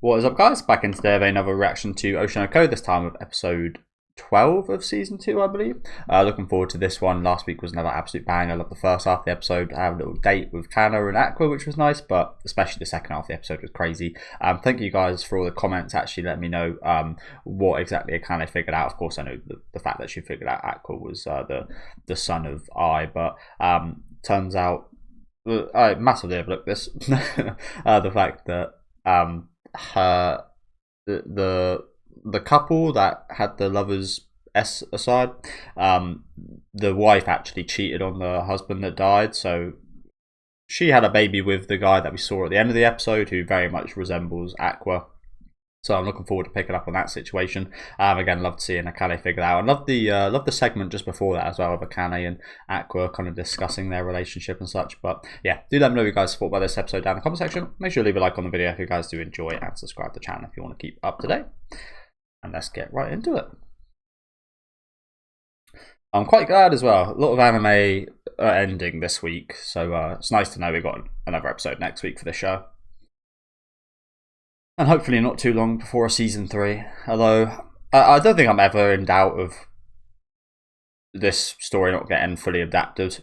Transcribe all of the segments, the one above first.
What is up, guys? Back in today with another reaction to Oshi no Ko, this time with episode 12 of season 2, I believe. Looking forward to this one. Last week was another absolute bang. I love the first half of the episode. I have a little date with Kana and Aqua, which was nice, but especially the second half of the episode was crazy. Thank you guys for all the comments. Actually, let me know what exactly Kana figured out. Of course, I know the fact that she figured out Aqua was the son of I, but turns out I massively overlooked this. The fact that her the couple that had the lovers aside, the wife actually cheated on the husband that died, so she had a baby with the guy that we saw at the end of the episode, who very much resembles Aqua. So I'm looking forward to picking up on that situation. Again, love to see Akane figure that out. I love the segment just before that as well, with Akane and Aqua kind of discussing their relationship and such. But yeah, do let me know what you guys thought about this episode down in the comment section. Make sure to leave a like on the video if you guys do enjoy it, and subscribe to the channel if you want to keep up to date. And let's get right into it. I'm quite glad as well. A lot of anime are ending this week, so it's nice to know we've got another episode next week for the show. And hopefully not too long before a season 3. Although, I don't think I'm ever in doubt of this story not getting fully adapted.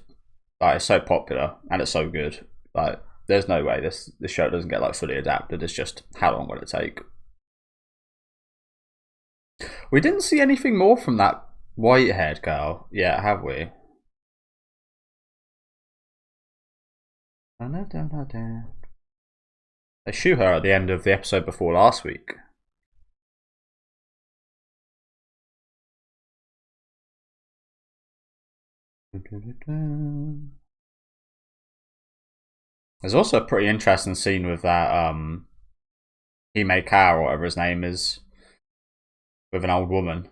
Like, it's so popular and it's so good. Like, there's no way this show doesn't get like fully adapted. It's just, how long will it take? We didn't see anything more from that white-haired girl yet, have we? They shoot her at the end of the episode before last week. There's also a pretty interesting scene with that Himeka, or whatever his name is, with an old woman,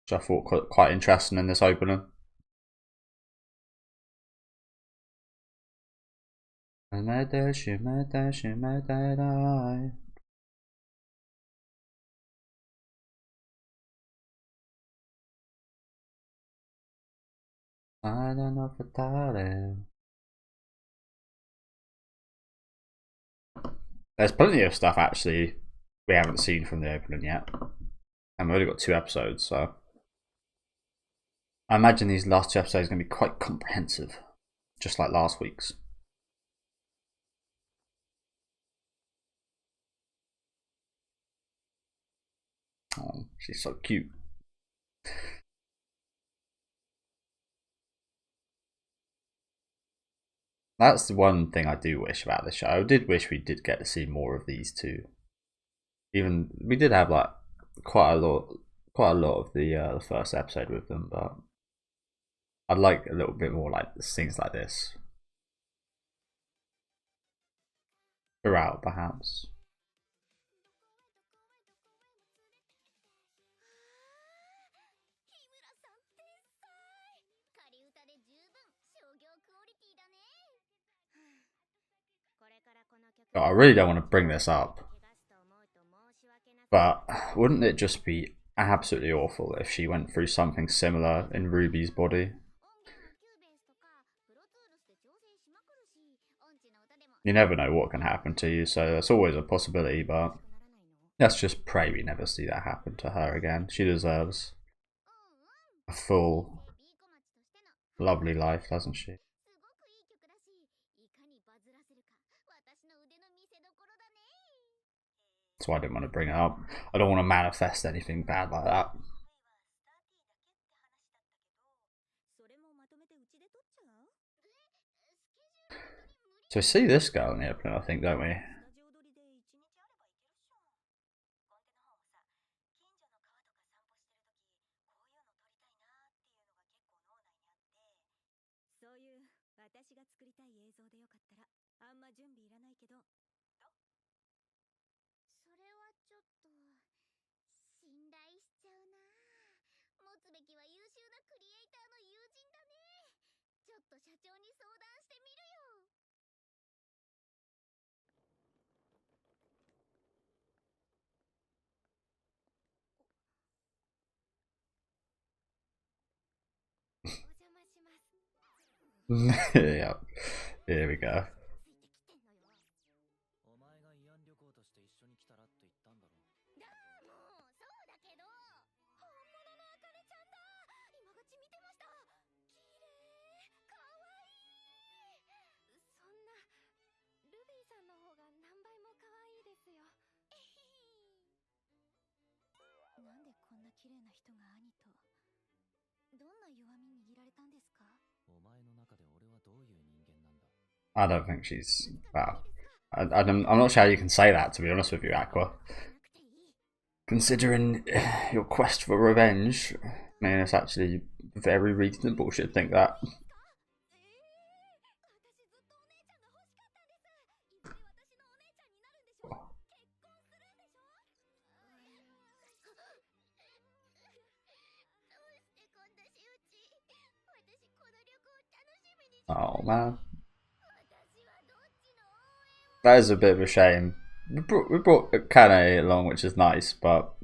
which I thought quite interesting in this opening. There's plenty of stuff actually we haven't seen from the opening yet, and we've only got 2 episodes, so I imagine these last 2 episodes are going to be quite comprehensive, just like last week's. Oh, she's so cute. That's the one thing I do wish about this show. I did wish we did get to see more of these two. Even we did have like quite a lot of the first episode with them, but I'd like a little bit more like things like this throughout, perhaps. Oh, I really don't want to bring this up, but wouldn't it just be absolutely awful if she went through something similar in Ruby's body? You never know what can happen to you, so that's always a possibility, but let's just pray we never see that happen to her again. She deserves a full, lovely life, doesn't she? That's why I didn't want to bring it up. I don't want to manifest anything bad like that. So we see this girl in the opening, I think, don't we? Yeah, here we go. I don't think she's, well, I'm not sure how you can say that, to be honest with you, Aqua. Considering your quest for revenge, I mean, it's actually very reasonable to think that. Oh man, that is a bit of a shame. We brought Kane along, which is nice, but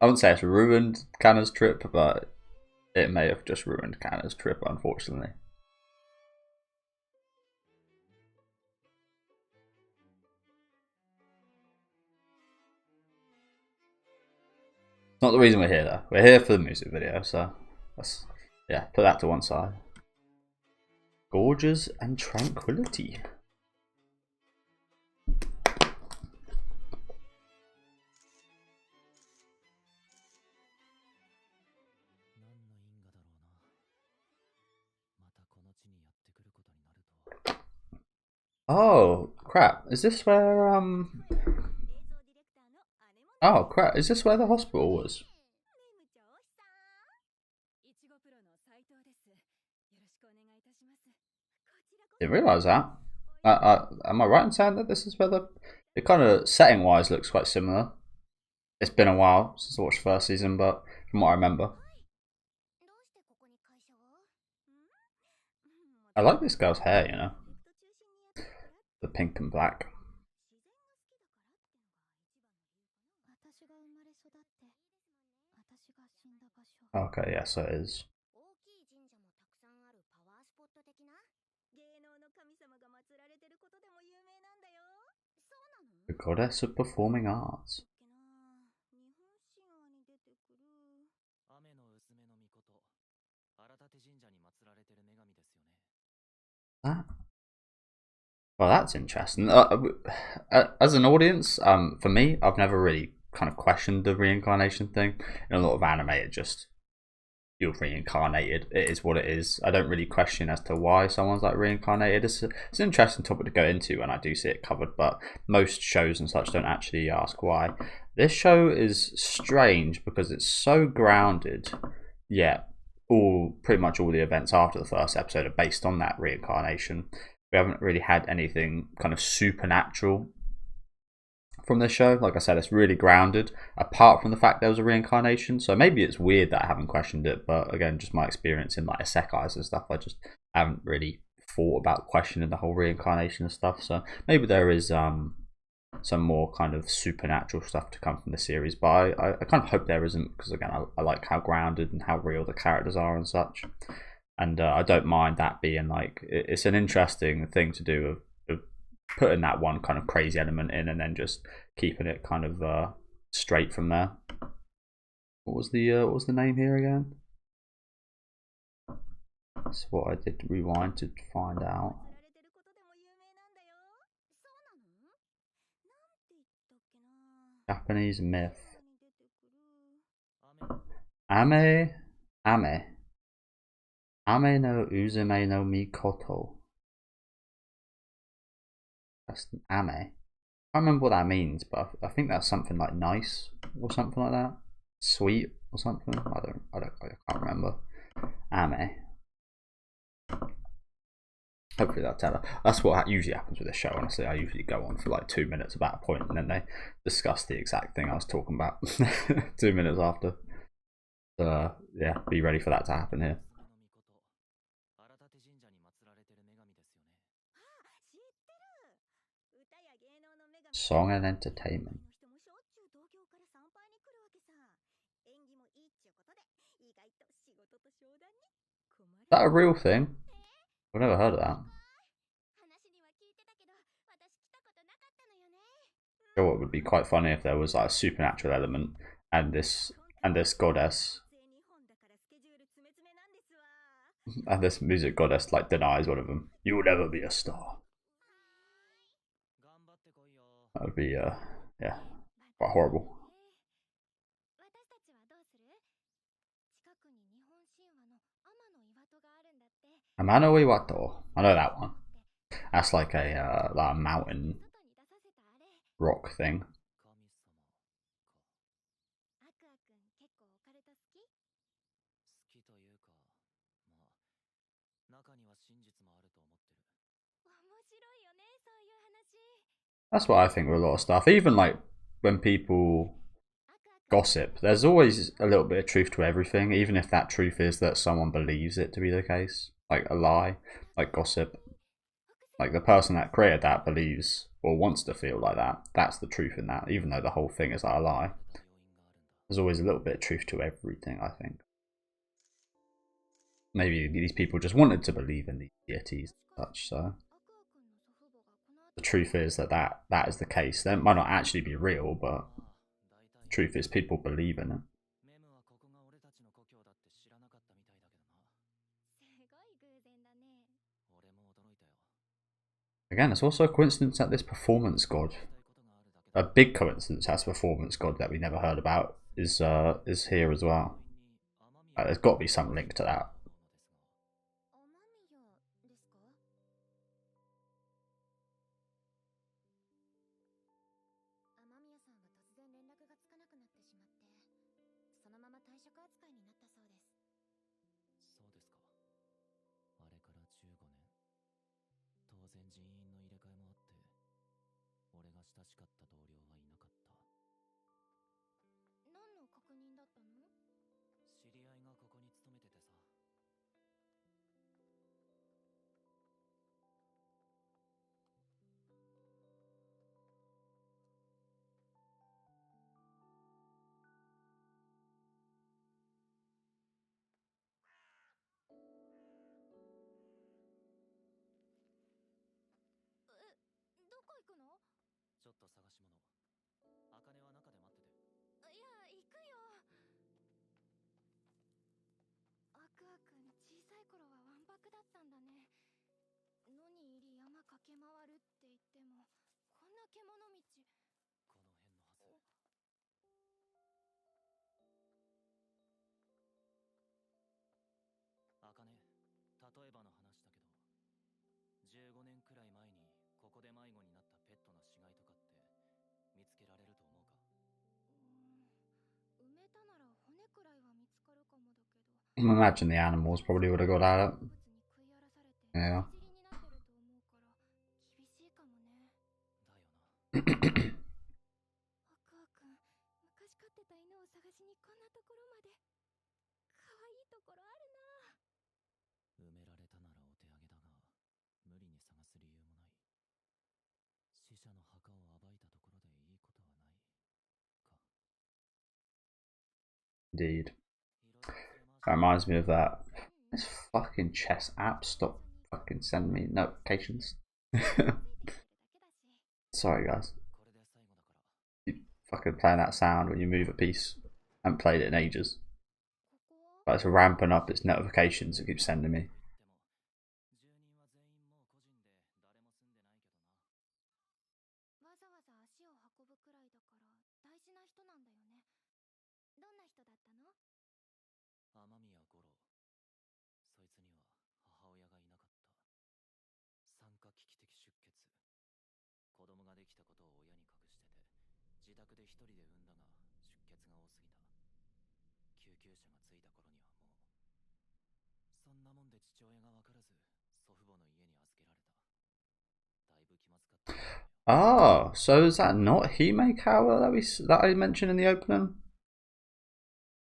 I wouldn't say it's ruined Kanna's trip, but it may have just ruined Kanna's trip, unfortunately. Not the reason we're here though. We're here for the music video, so let's, yeah, put that to one side. Gorgeous and tranquility. Oh crap! Is this where Oh crap! Is this where the hospital was? Didn't realise that. Am I right in saying that this is where it kind of setting wise looks quite similar? It's been a while since I watched the first season, but from what I remember, I like this girl's hair. You know, the pink and black. Okay, yeah, so it is. The goddess of performing arts. That? Well, that's interesting. As an audience, for me, I've never really kind of questioned the reincarnation thing. In a lot of anime, it just, you're reincarnated. It is what it is. I don't really question as to why someone's like reincarnated. It's an interesting topic to go into when I do see it covered, but most shows and such don't actually ask why. This show is strange because it's so grounded, yet pretty much all the events after the first episode are based on that reincarnation. We haven't really had anything kind of supernatural from this show. Like I said, it's really grounded, apart from the fact there was a reincarnation. So maybe it's weird that I haven't questioned it, but again, just my experience in like isekais and stuff, I just haven't really thought about questioning the whole reincarnation and stuff. So maybe there is some more kind of supernatural stuff to come from the series, but I kind of hope there isn't, because again, I like how grounded and how real the characters are and such. And I don't mind that being like, it's an interesting thing to do of putting that one kind of crazy element in and then just keeping it kind of straight from there. What was the name here again? That's what I did rewind to find out. Japanese myth. Ame no Uzume no Mikoto. That's Ame. I can't remember what that means, but I think that's something like nice or something like that. Sweet or something. I can't remember. Ame. Hopefully that's what usually happens with this show. Honestly, I usually go on for like 2 minutes about a point, and then they discuss the exact thing I was talking about 2 minutes after. So yeah, be ready for that to happen here. Song and entertainment. Is that a real thing? I've never heard of that. Sure, what would be quite funny if there was like a supernatural element and this goddess and this music goddess like denies one of them. You will never be a star. That would be yeah, quite horrible. Amano Iwato. I know that one. That's like a mountain rock thing. That's what I think with a lot of stuff. Even like when people gossip, there's always a little bit of truth to everything, even if that truth is that someone believes it to be the case. Like a lie, like gossip. Like the person that created that believes or wants to feel like that. That's the truth in that, even though the whole thing is like a lie. There's always a little bit of truth to everything, I think. Maybe these people just wanted to believe in these deities and such, so the truth is that is the case. That might not actually be real, but the truth is people believe in it. Again, it's also a coincidence that this performance god, a big coincidence, that's a performance god that we never heard about, is here as well. There's got to be some link to that. I imagine the animals probably would have got at it. Yeah. Indeed. That reminds me of that. This fucking chess app, stop fucking sending me notifications. Sorry, guys. Keep fucking playing that sound when you move a piece. I haven't played it in ages. But it's ramping up its notifications it keeps sending me. Oh, so is that not Himekawa that I mentioned in the opening?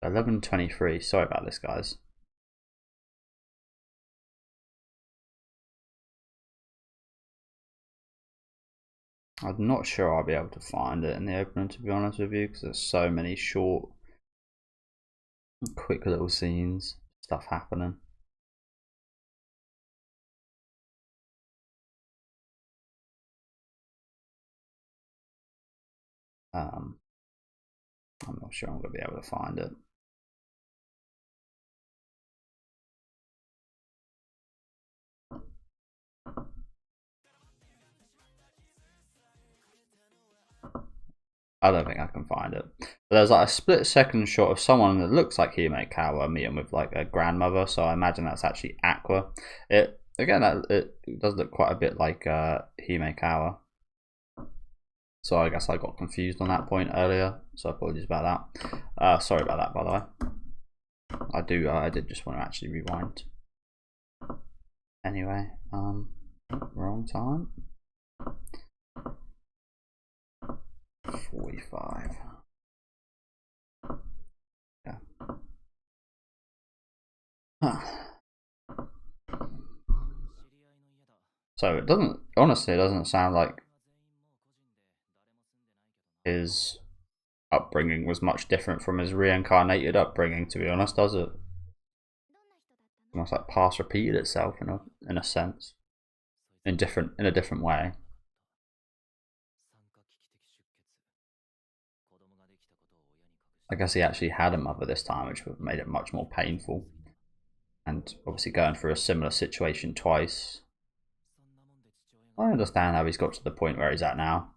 11:23. Sorry about this, guys. I'm not sure I'll be able to find it in the opening, to be honest with you, because there's so many short, quick little scenes, stuff happening. I'm not sure I'm going to be able to find it. I don't think I can find it. But there's like a split second shot of someone that looks like Himekawa meeting with like a grandmother, so I imagine that's actually Aqua. It does look quite a bit like Himekawa. So I guess I got confused on that point earlier, so apologies about that. Sorry about that, by the way. I did just want to actually rewind. Anyway, wrong time. 45. Yeah. Huh. So it doesn't, honestly, it doesn't sound like his upbringing was much different from his reincarnated upbringing, to be honest, does it? Almost like past repeated itself in a sense, in a different way. I guess he actually had a mother this time, which would have made it much more painful. And obviously going through a similar situation twice. I understand how he's got to the point where he's at now.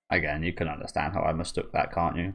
Again, you can understand how I mistook that, can't you?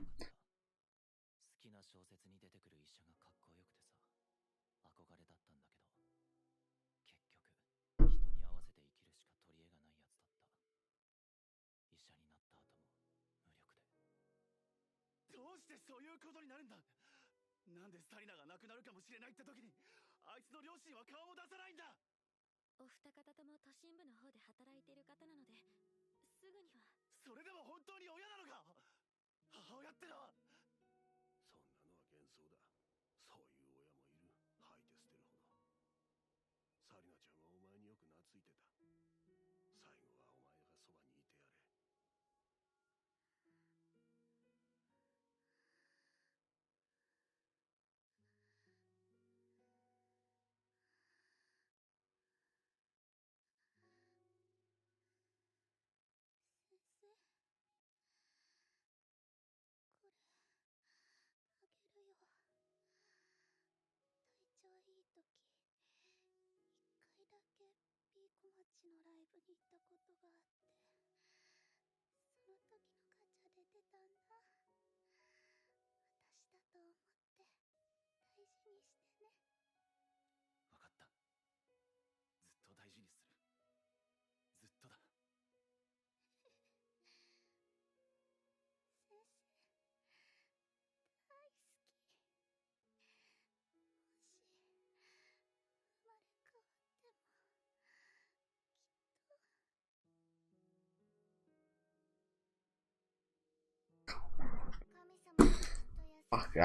Fuck,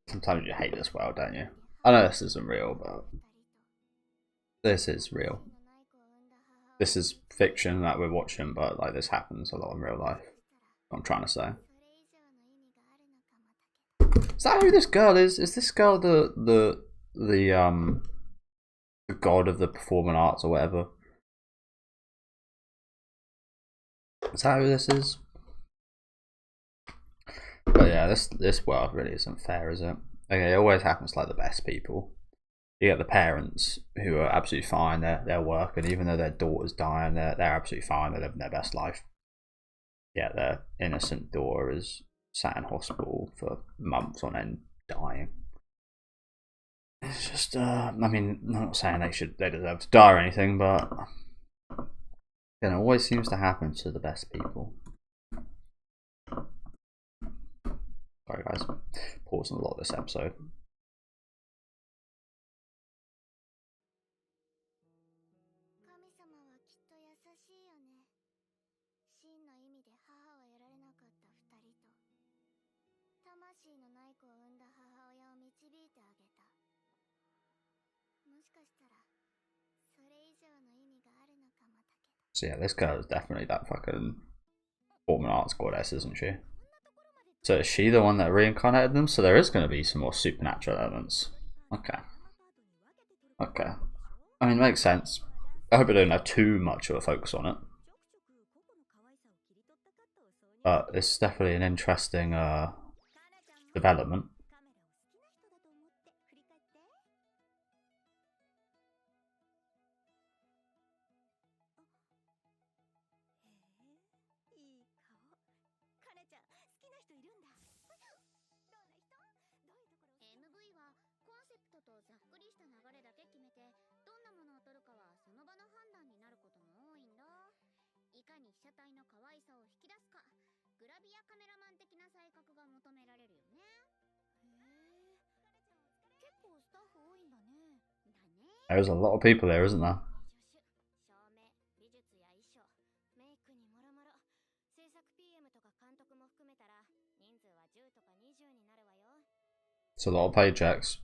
sometimes you hate this world, don't you? I know this isn't real, but this is real. This is fiction that we're watching, but like this happens a lot in real life. What I'm trying to say. Is that who this girl is? Is this girl the god of the performing arts or whatever? Is that who this is? But yeah, this world really isn't fair, is it? Okay, it always happens to like the best people. You get the parents who are absolutely fine, they're working, even though their daughter's dying, they're absolutely fine, they're living their best life. Yeah, their innocent daughter is sat in hospital for months on end dying. It's just, I mean, I'm not saying they deserve to die or anything, but it always seems to happen to the best people. Sorry guys, pausing a lot this episode. So yeah, this girl is definitely that fucking performing arts goddess, isn't she? So is she the one that reincarnated them? So there is going to be some more supernatural elements. Okay. Okay. I mean, makes sense. I hope I don't have too much of a focus on it. But it's definitely an interesting development. There's a lot of people there, isn't there? It's a lot of paychecks.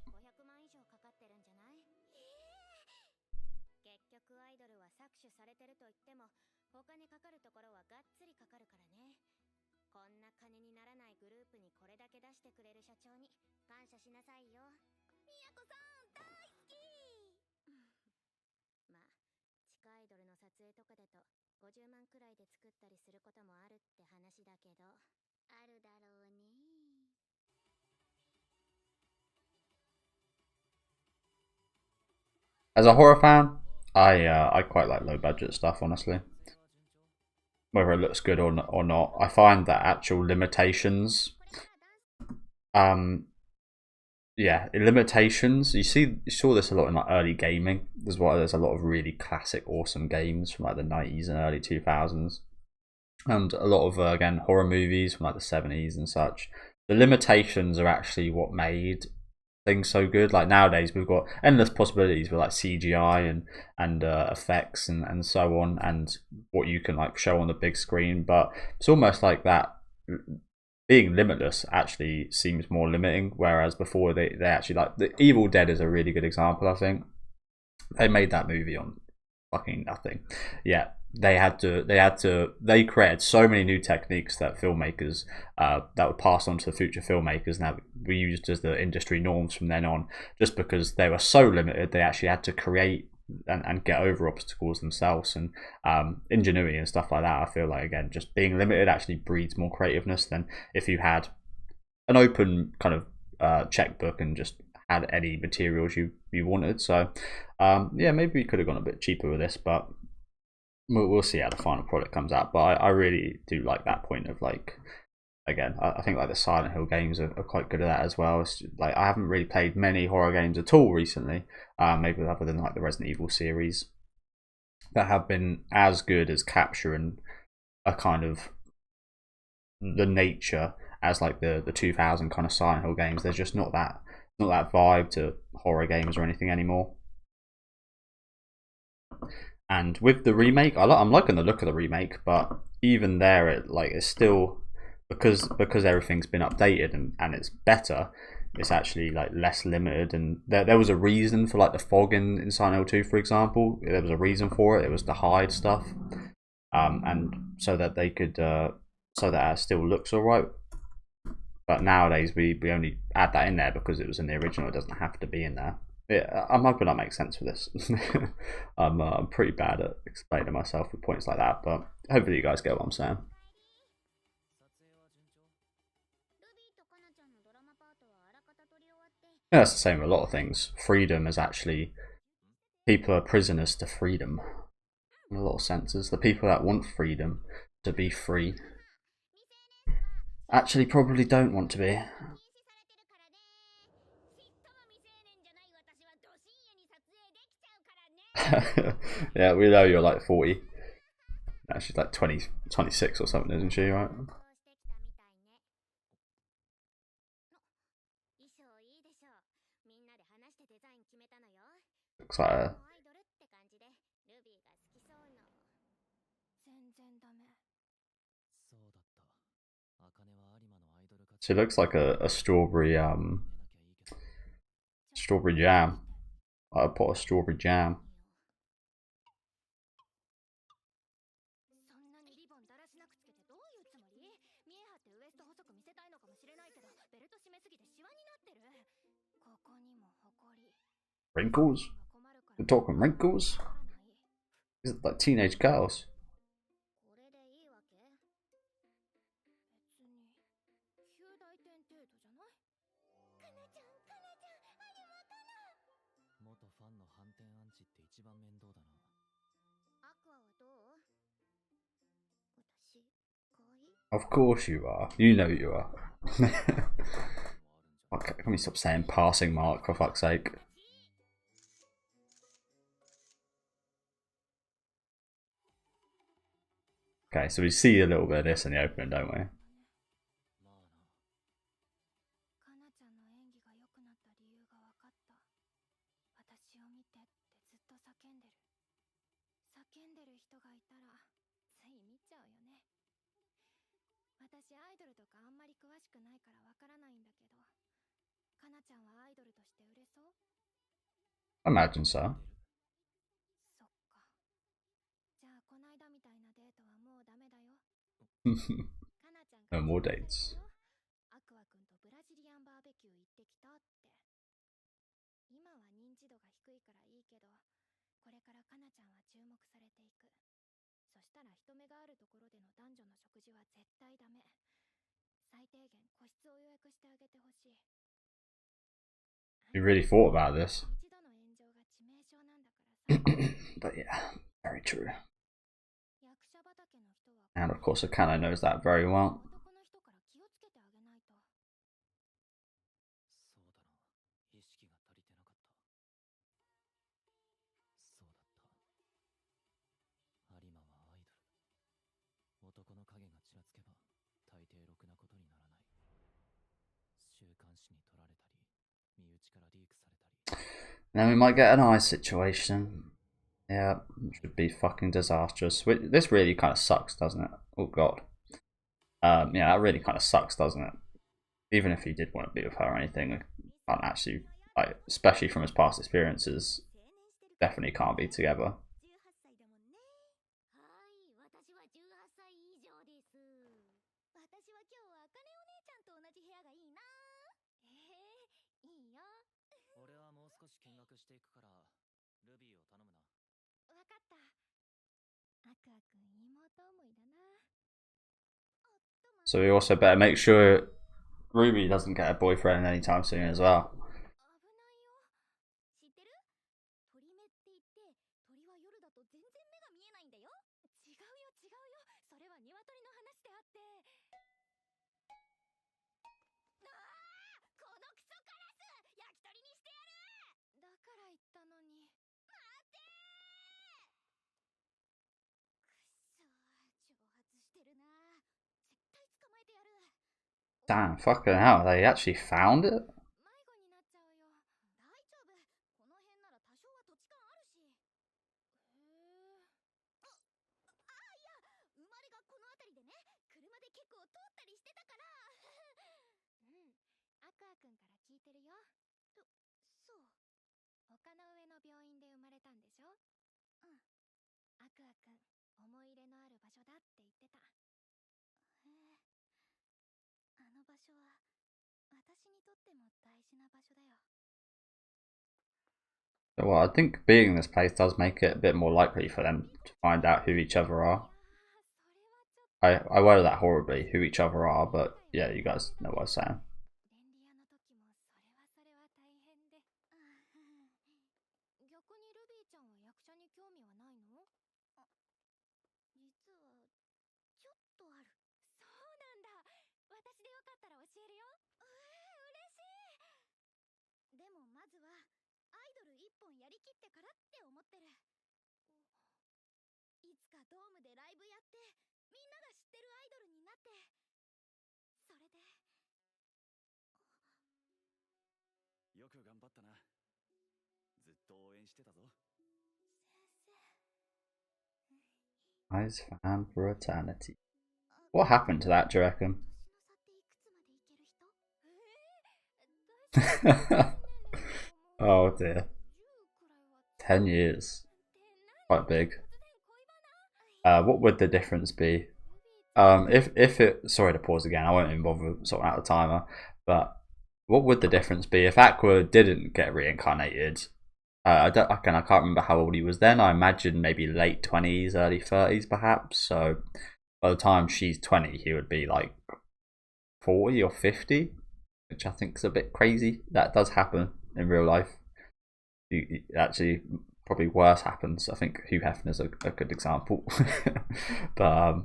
As a horror fan, I quite like low budget stuff, honestly. Whether it looks good or not, I find that actual limitations, yeah, limitations. You saw this a lot in like early gaming. There's a lot of really classic, awesome games from like the 90s and early 2000s, and a lot of again horror movies from like the 70s and such. The limitations are actually what made things so good. Like nowadays, we've got endless possibilities with like CGI and effects and so on, and what you can like show on the big screen. But it's almost like that being limitless actually seems more limiting. Whereas before, they actually like the Evil Dead is a really good example. I think they made that movie on fucking nothing. Yeah, they created so many new techniques that filmmakers that were passed on to the future filmmakers now we used as the industry norms from then on. Just because they were so limited, they actually had to create and get over obstacles themselves, and ingenuity and stuff like that. I feel like again, just being limited actually breeds more creativeness than if you had an open kind of checkbook and just had any materials you wanted. So yeah, maybe we could have gone a bit cheaper with this, but we'll see how the final product comes out. But I really do like that point of like, again, I think like the Silent Hill games are quite good at that as well. It's like I haven't really played many horror games at all recently, maybe other than like the Resident Evil series, that have been as good as capturing a kind of the nature as like the 2000 kind of Silent Hill games. There's just not that vibe to horror games or anything anymore. And with the remake, I'm liking the look of the remake, but even there, it's still because everything's been updated and it's better. It's actually like less limited, and there was a reason for like the fog in Silent Hill 2, for example. There was a reason for it. It was to hide stuff, and so that they could so that it still looks alright. But nowadays we only add that in there because it was in the original. It doesn't have to be in there. Yeah, I'm hoping that makes sense for this. I'm pretty bad at explaining myself with points like that, but hopefully you guys get what I'm saying. Yeah, that's the same with a lot of things. Freedom is actually, people are prisoners to freedom in a lot of senses. The people that want freedom to be free actually probably don't want to be. Yeah, we know you're like 40. No, she's like 26 or something, isn't she, right? Looks like a... She looks like a strawberry strawberry jam. I put a strawberry jam. Wrinkles? We're talking wrinkles. These are like teenage girls. Of course you are. You know you are. Okay, can we stop saying passing mark for fuck's sake? Okay, so we see a little bit of this in the opening, don't we? I imagine so. No more dates. You really thought about this. But yeah, very true. And of course Akane knows that very well. Then we might get an eye situation. Yeah, it should be fucking disastrous. This really kind of sucks, doesn't it? Oh god. Yeah, that really kind of sucks, doesn't it? Even if he did want to be with her or anything, can't actually, like, especially from his past experiences, definitely can't be together. So we also better make sure Ruby doesn't get a boyfriend anytime soon as well. Damn, fucking hell, they actually found it? Well, I think being in this place does make it a bit more likely for them to find out who each other are. I worded that horribly, who each other are, but yeah, you guys know what I'm saying. Eyes fan for eternity. What happened to that, do you reckon? Oh dear. 10 years. Quite big. What would the difference be? If it, sorry to pause again, I won't even bother sorting out the timer, but what would the difference be if Aqua didn't get reincarnated I can't remember how old he was then. I imagine maybe late 20s, early 30s, perhaps. So by the time she's 20, he would be like 40 or 50, which I think is a bit crazy. That does happen in real life. Actually, probably worse happens. I think Hugh Hefner's a good example. But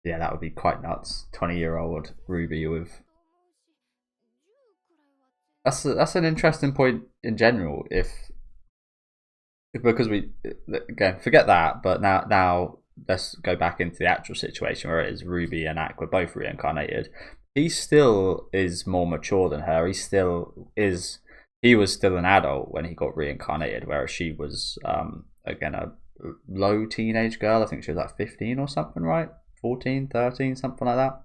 yeah, that would be quite nuts. 20-year-old Ruby with. That's an interesting point in general. If because we again forget that, but now let's go back into the actual situation where it is Ruby and Aqua both reincarnated. He still is more mature than her. He was still an adult when he got reincarnated, whereas she was again a low teenage girl. I think she was like 15 or something, right? 14, 13, something like that.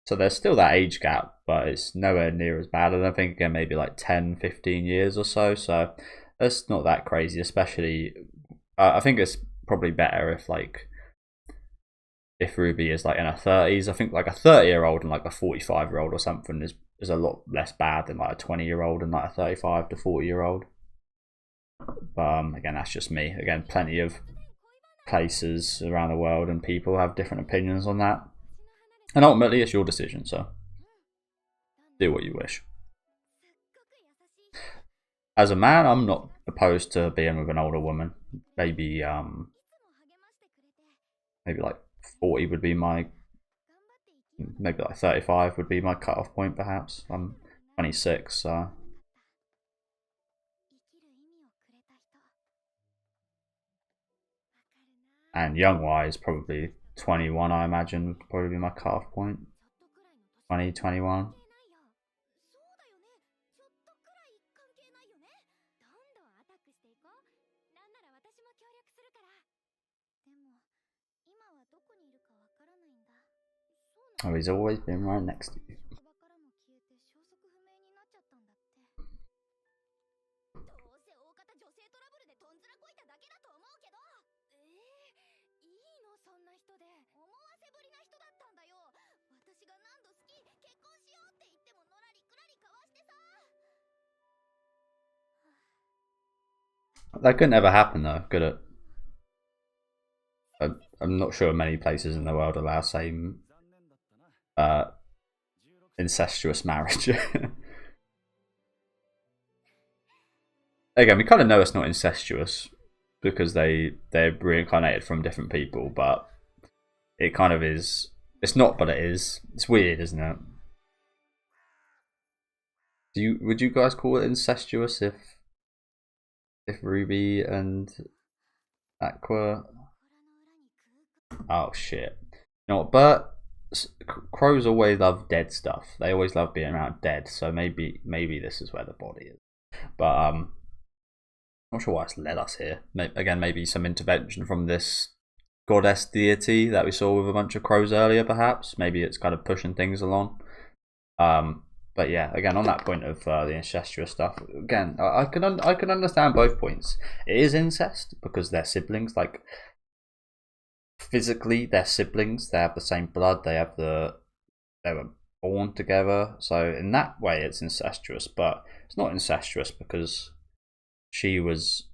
So there's still that age gap, but it's nowhere near as bad. And I think again maybe like 10, 15 years or so. So that's not that crazy, especially I think it's probably better if Ruby is like in her 30s. I think like a 30-year-old and like a 45-year-old or something is a lot less bad than like a 20-year-old and like a 35 to 40-year-old. But again, that's just me. Again, plenty of places around the world and people have different opinions on that. And ultimately, it's your decision, so do what you wish. As a man, I'm not opposed to being with an older woman. Maybe like 40 would be my, maybe like 35 would be my cutoff point, perhaps. I'm 26, so. And young-wise, probably 21, I imagine, would probably be my cutoff point. 20, 21. Oh, he's always been right next to you. That couldn't ever happen though, could it? I'm not sure many places in the world allow same incestuous marriage. Again, we kind of know it's not incestuous because they're reincarnated from different people, but it kind of is. It's not, but it is. It's weird, isn't it? Would you guys call it incestuous if Ruby and Aqua? Oh shit! You know what? But crows always love dead stuff. They always love being around dead. So maybe this is where the body is. But I'm not sure why it's led us here. Again, maybe some intervention from this goddess deity that we saw with a bunch of crows earlier. Perhaps maybe it's kind of pushing things along. But yeah, again, on that point of the incestuous stuff, again, I can understand both points. It is incest because they're siblings, like physically they're siblings. They have the same blood. They were born together. So in that way, it's incestuous. But it's not incestuous because she was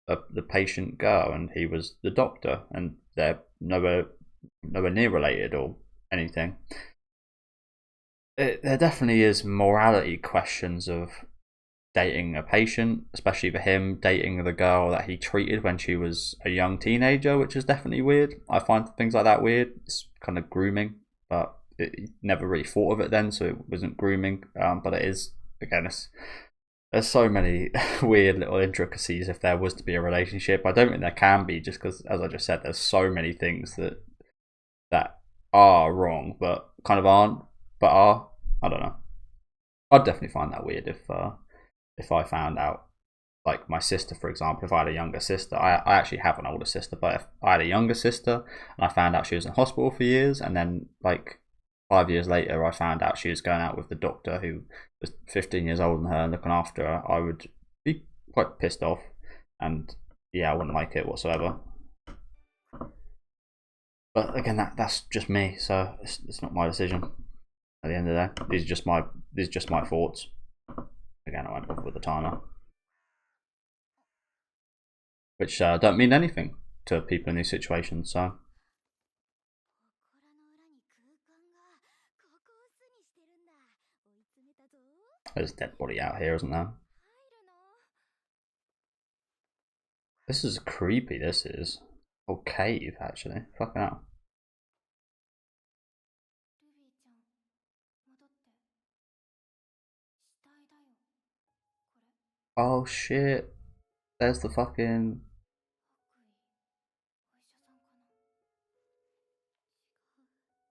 the patient girl and he was the doctor, and they're nowhere near related or anything. There definitely is morality questions of dating a patient, especially for him dating the girl that he treated when she was a young teenager, which is definitely weird. I find things like that weird. It's kind of grooming, but he never really thought of it then, so it wasn't grooming. But it is, again, there's so many weird little intricacies if there was to be a relationship. I don't think there can be, just because, as I just said, there's so many things that are wrong, but kind of aren't, but are. I don't know. I'd definitely find that weird if I found out, like my sister, for example, if I had a younger sister. I actually have an older sister, but if I had a younger sister and I found out she was in hospital for years, and then like 5 years later I found out she was going out with the doctor who was 15 years older than her and looking after her, I would be quite pissed off, and yeah, I wouldn't like it whatsoever. But again, that's just me, so it's not my decision. At the end of the day, these are just my thoughts. Again, I won't bother with the timer. which don't mean anything to people in these situations. So there's a dead body out here, isn't there? This is creepy. This is a cave, actually. Fucking hell. Oh shit. There's the fucking...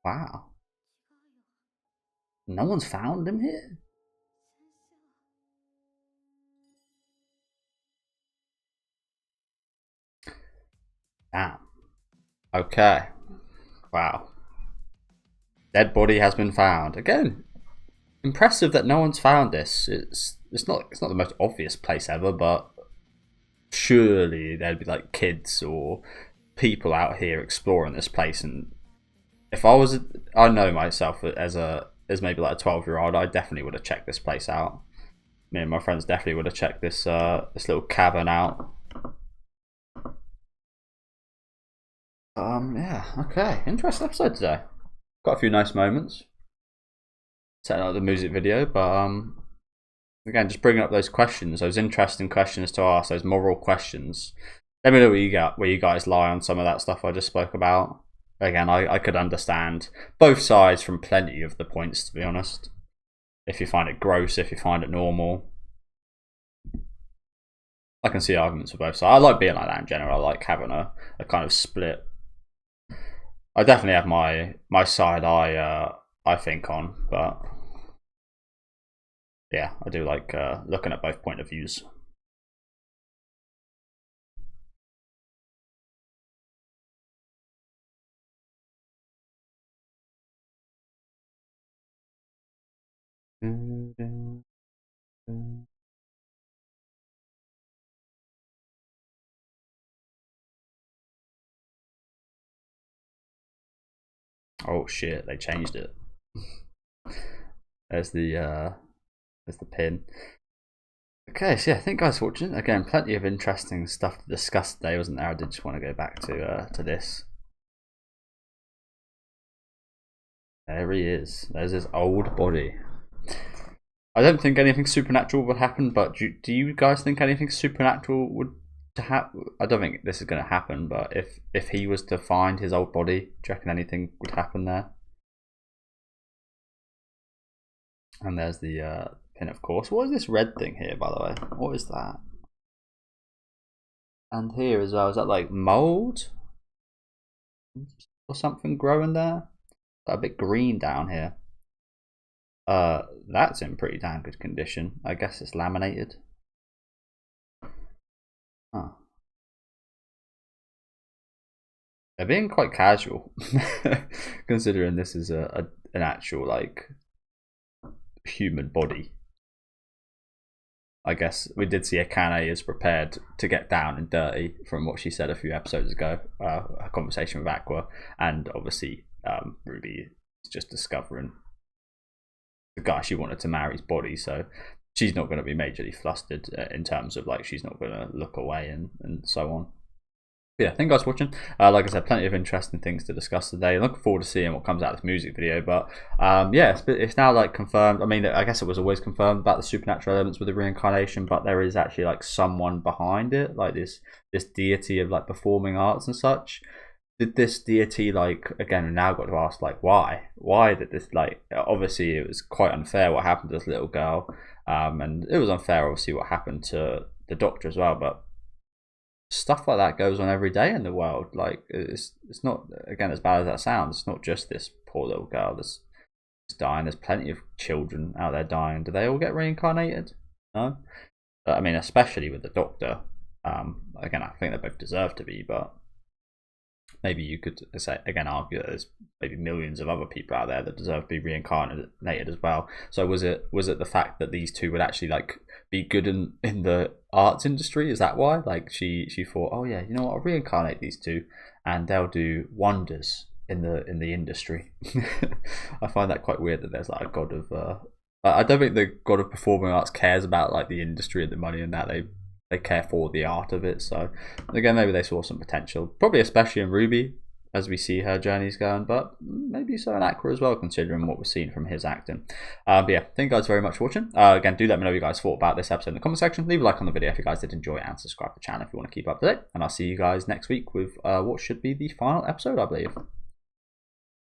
Wow. No one's found him here? Damn. Okay. Wow. Dead body has been found. Again, impressive that no one's found this. It's not the most obvious place ever, but surely there'd be like kids or people out here exploring this place. And if I know myself as maybe like a 12-year-old, I definitely would have checked this place out. Me and my friends definitely would have checked this this little cavern out. Yeah, okay, interesting episode today. Got a few nice moments. Setting up the music video, but again, just bringing up those questions, those interesting questions to ask, those moral questions. Let me know where you guys lie on some of that stuff I just spoke about. Again, I could understand both sides from plenty of the points, to be honest. If you find it gross, if you find it normal, I can see arguments for both sides. I like being like that in general. I like having a kind of split. I definitely have my side I think on, but yeah, I do like looking at both point of views. Oh shit, they changed it. There's the pin. Okay, so yeah, thank you guys for watching. Again, plenty of interesting stuff to discuss today, wasn't there? I did just want to go back to this. There he is. There's his old body. I don't think anything supernatural would happen, but do you guys think anything supernatural would happen? I don't think this is going to happen, but if he was to find his old body, do you reckon anything would happen there? And there's the pin, of course. What is this red thing here, by the way? What is that? And here as well, is that like mold or something growing there? A bit green down here. That's in pretty damn good condition. I guess it's laminated. Huh. They're being quite casual, considering this is an actual like human body. I guess we did see Akane is prepared to get down and dirty from what she said a few episodes ago, a conversation with Aqua, and obviously Ruby is just discovering the guy she wanted to marry's body, so she's not going to be majorly flustered in terms of like she's not going to look away and so on. But yeah, thank you guys for watching. Like I said, plenty of interesting things to discuss today. Looking forward to seeing what comes out of this music video. But yeah, it's now like confirmed. I mean, I guess it was always confirmed about the supernatural elements with the reincarnation, but there is actually like someone behind it, like this deity of like performing arts and such. Did this deity, like, again, we now got to ask, like, why? Why did this, like, obviously it was quite unfair what happened to this little girl, and it was unfair, obviously, what happened to the doctor as well, but stuff like that goes on every day in the world. Like, it's not, again, as bad as that sounds, it's not just this poor little girl that's dying. There's plenty of children out there dying. Do they all get reincarnated? No? I mean, especially with the doctor. Again, I think they both deserve to be, but maybe you could say again argue that there's maybe millions of other people out there that deserve to be reincarnated as well. So was it the fact that these two would actually like be good in the arts industry? Is that why? Like she thought, oh yeah, you know what, I'll reincarnate these two and they'll do wonders in the industry. I find that quite weird that there's like a god of I don't think the god of performing arts cares about like the industry and the money and that. they care for the art of it. So again, maybe they saw some potential, probably especially in Ruby, as we see her journeys going, but maybe so in Aqua as well, considering what we're seeing from his acting. But yeah, thank you guys very much for watching. Again, do let me know what you guys thought about this episode in the comment section. Leave a like on the video if you guys did enjoy it, and subscribe to the channel if you want to keep up to date. And I'll see you guys next week with what should be the final episode, I believe.